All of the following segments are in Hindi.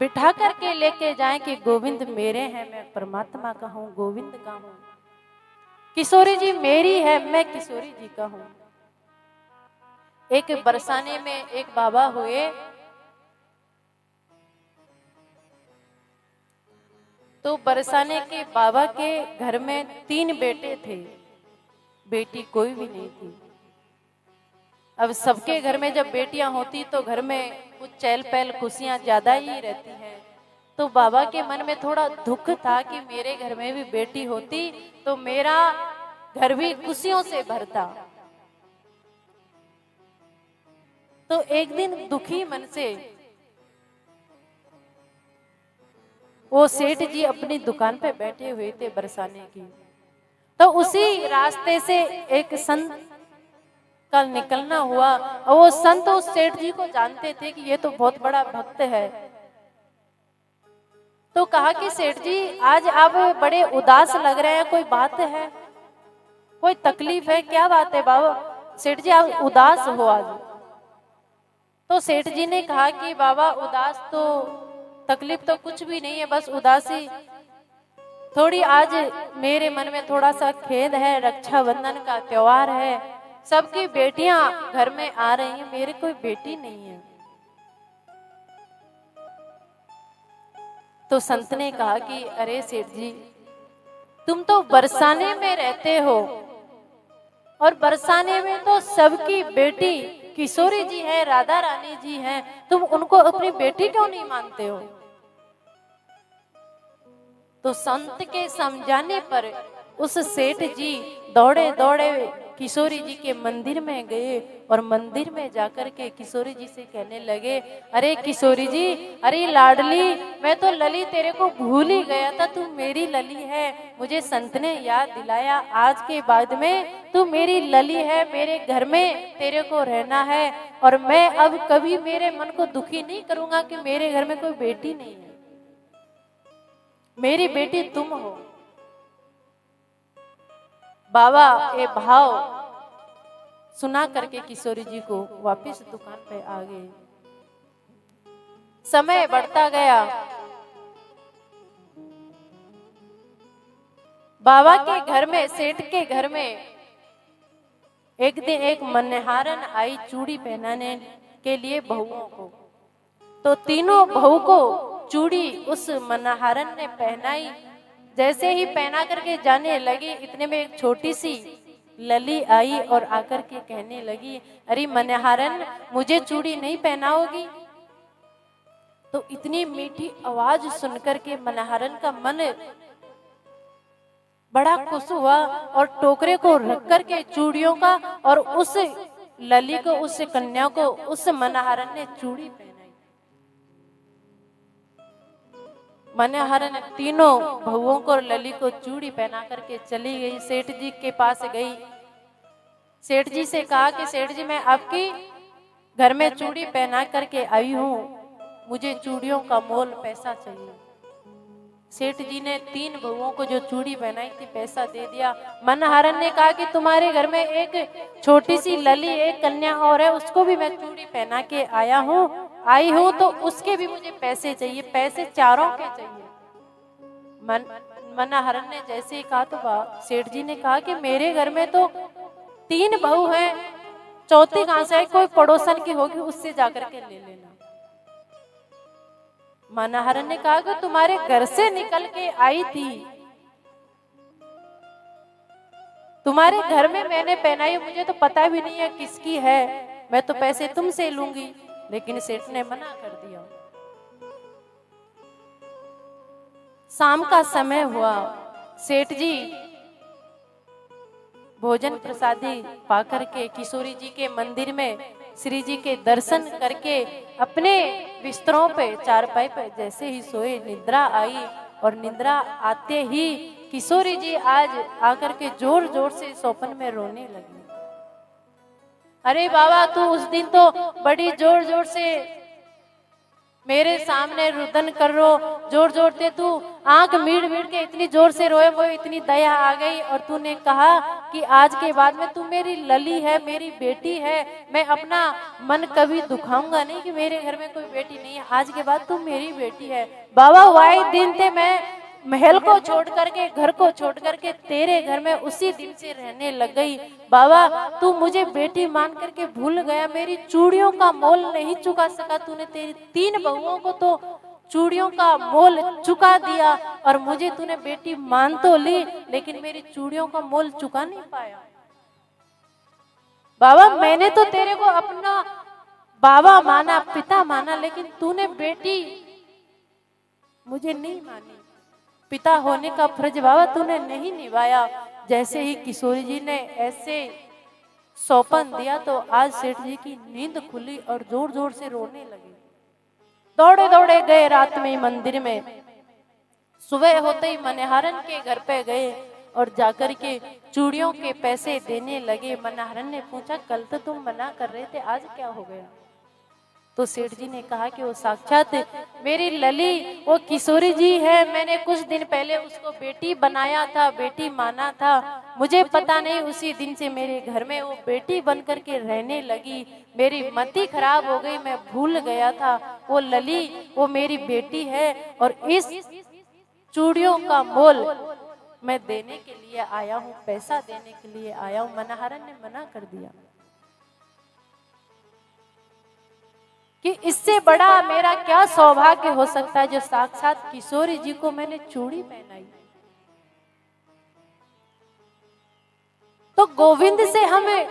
बिठा करके लेके जाएं कि गोविंद मेरे हैं, मैं परमात्मा का हूं, गोविंद का हूं। किशोरी जी मेरी है, मैं किशोरी जी का हूं। एक बरसाने में एक बाबा हुए, तो बरसाने के बाबा के घर में 3 बेटे थे, बेटी कोई भी नहीं थी। अब सबके घर में जब बेटियां होती तो घर में कुछ चहल पहल खुशियां ज्यादा ही रहती हैं। तो बाबा के मन में थोड़ा दुख था कि मेरे घर में भी बेटी होती तो मेरा घर भी खुशियों से भरता। तो एक दिन दुखी मन से वो सेठ जी अपनी दुकान पे बैठे हुए थे बरसाने की। तो उसी रास्ते से एक संत का निकलना हुआ और वो संत उस सेठ जी को जानते थे कि ये तो बहुत बड़ा भक्त है। तो कहा कि सेठ जी आज आप बड़े उदास लग रहे हैं, कोई बात है, कोई तकलीफ है, क्या बात है बाबा, सेठ जी आप उदास हो आज। तो सेठ जी ने कहा कि बाबा उदास तो तकलीफ तो कुछ भी नहीं है, बस उदासी थोड़ी आज मेरे मन में थोड़ा सा खेद है, रक्षाबंधन का त्योहार है, सबकी बेटियां घर में आ रही हैं, मेरे कोई बेटी नहीं है। तो संत ने कहा कि अरे सेठ जी तुम तो बरसाने में रहते हो और बरसाने में तो सबकी बेटी किशोरी जी है, राधा रानी जी हैं, तुम उनको अपनी बेटी क्यों नहीं मानते हो। तो संत के समझाने पर उस सेठ जी दौड़े दौड़े किशोरी जी के मंदिर में गए और मंदिर में जाकर के किशोरी जी से कहने लगे, अरे किशोरी जी, अरे लाडली, मैं तो लली तेरे को भूल ही गया था, तू मेरी लली है, मुझे संत ने याद दिलाया, आज के बाद में तू मेरी लली है, मेरे घर में तेरे को रहना है और मैं अब कभी मेरे मन को दुखी नहीं करूंगा कि मेरे घर में कोई बेटी नहीं है, मेरी बेटी तुम हो। बाबा ये भाव सुना करके किशोरी जी को वापस दुकान पे आ गए। समय बढ़ता गया, बाबा के घर में, सेठ के घर में एक दिन एक मनहारन आई चूड़ी पहनाने के लिए बहुओं को। तो तीनों बहू को चूड़ी उस मनहारन ने पहनाई। जैसे ही पहना करके जाने लगी, इतने में एक छोटी सी लली आई और आकर के कहने लगी, अरे मनहारन, मुझे चूड़ी नहीं पहनाओगी। तो इतनी मीठी आवाज सुनकर के मनहारन का मन बड़ा खुश हुआ और टोकरे को रख करके चूड़ियों का और उस लली को, उस कन्या को उस मनहारन ने चूड़ी पहनाई। मनहारन तीनों बहुओं को, लली को चूड़ी पहना करके चली गई, सेठ जी के पास गई। सेठ जी से कहा कि सेठ जी मैं आपकी घर में चूड़ी पहना करके आई हूँ, मुझे चूड़ियों का मोल पैसा चाहिए। सेठ जी ने 3 बहुओं को जो चूड़ी पहनाई थी पैसा दे दिया। मनहारन ने कहा कि तुम्हारे घर में एक छोटी सी लली, एक कन्या और है, उसको भी मैं चूड़ी पहना के आई हूँ तो उसके भी मुझे पैसे चाहिए, पैसे चारों के चाहिए। मनहारन ने जैसे ही कहा तो सेठ जी ने कहा कि मेरे घर में तो 3 बहू हैं, चौथी कहां से है, कोई पड़ोसन की होगी, उससे जाकर के ले लेना। मनहारन ने कहा कि तुम्हारे घर से निकल के आई थी, तुम्हारे घर में मैंने पहनाई, मुझे तो पता भी नहीं है किसकी है, मैं तो पैसे तुमसे लूंगी। लेकिन सेठ ने मना कर दिया। शाम का समय हुआ, सेठ जी भोजन प्रसादी पाकर के किशोरी जी के मंदिर में श्री जी के दर्शन करके अपने बिस्तरों पे, चारपाई पे जैसे ही सोए, निद्रा आई और निद्रा आते ही किशोरी जी आज आकर के जोर जोर से स्वप्न में रोने लगी। अरे बाबा, तू उस दिन तो बड़ी जोर जोर से मेरे सामने रुदन कर रो जोर जोर से, तू आंख मीड़ मीड़ के इतनी जोर से रोए, वो इतनी दया आ गई और तूने कहा कि आज के बाद में तू मेरी लली है, मेरी बेटी है, मैं अपना मन कभी दुखाऊंगा नहीं कि मेरे घर में कोई बेटी नहीं है, आज के बाद तू मेरी बेटी है। बाबा वाहे दिन थे मैं महल को छोड़ करके, घर को छोड़ करके तेरे घर में उसी दिन से रहने लग गई। बाबा तू मुझे बेटी मान करके भूल गया, मेरी चूड़ियों का मोल नहीं चुका सका तूने, तेरी 3 बहुओं को तो चूड़ियों का मोल चुका दिया और मुझे तूने बेटी मान तो ली, लेकिन मेरी चूड़ियों का मोल चुका नहीं पाया। बाबा मैंने तो तेरे को अपना बाबा माना, पिता माना, लेकिन तूने बेटी मुझे नहीं मानी, पिता होने का फर्ज बाबा तूने नहीं निभाया। जैसे ही किशोरी जी ने ऐसे सौंपन दिया तो आज सेठ जी की नींद खुली और जोर जोर से रोने लगे। दौड़े दौड़े गए रात में मंदिर में, सुबह होते ही मनिहारन के घर पे गए और जाकर के चूड़ियों के पैसे देने लगे। मनिहारन ने पूछा कल तो तुम मना कर रहे थे, आज क्या हो गया? तो सेठ जी ने कहा कि वो साक्षात मेरी लली वो किशोरी जी है, मैंने कुछ दिन पहले उसको बेटी बनाया था, बेटी माना था, मुझे पता नहीं उसी दिन से मेरे घर में वो बेटी बन करके रहने लगी, मेरी मति खराब हो गई, मैं भूल गया था वो लली वो मेरी बेटी है और इस चूड़ियों का मोल मैं देने के लिए आया हूँ, पैसा देने के लिए आया हूँ। मनिहारन ने मना कर दिया कि इससे बड़ा मेरा क्या सौभाग्य हो सकता है जो साक्षात किशोरी जी को मैंने चूड़ी पहनाई। तो गोविंद से हमें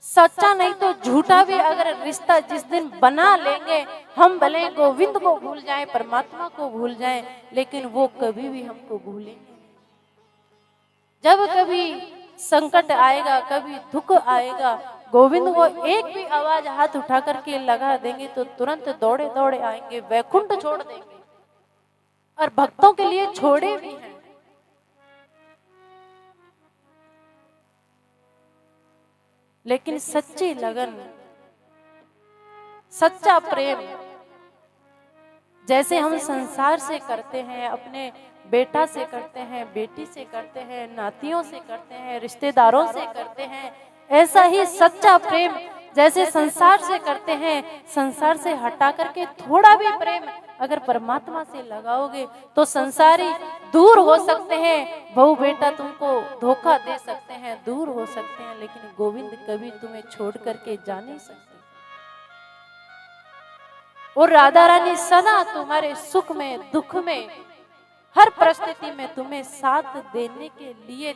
सच्चा नहीं तो झूठा भी अगर रिश्ता जिस दिन बना लेंगे, हम भले गोविंद को भूल जाएं, परमात्मा को भूल जाएं, लेकिन वो कभी भी हमको भूलेंगे। जब कभी संकट आएगा, कभी दुख आएगा, गोविंद को एक भी आवाज हाथ उठा करके लगा देंगे तो तुरंत दौड़े दौड़े आएंगे, वैकुंठ छोड़ देंगे और भक्तों के लिए छोड़े भी हैं। लेकिन सच्ची लगन, सच्चा प्रेम जैसे हम संसार से करते हैं, अपने बेटा से करते हैं, बेटी से करते हैं, नातियों से करते हैं, रिश्तेदारों से करते हैं, ऐसा ही सच्चा प्रेम जैसे संसार से करते हैं, संसार से हटा करके थोड़ा भी प्रेम अगर परमात्मा से लगाओगे तो संसारी दूर हो सकते हैं, बहू बेटा तुमको धोखा दे सकते हैं, दूर हो सकते हैं, लेकिन गोविंद कभी तुम्हें छोड़ करके जा नहीं सकते। और राधा रानी सदा तुम्हारे सुख में दुख में हर परिस्थिति में तुम्हें साथ देने के लिए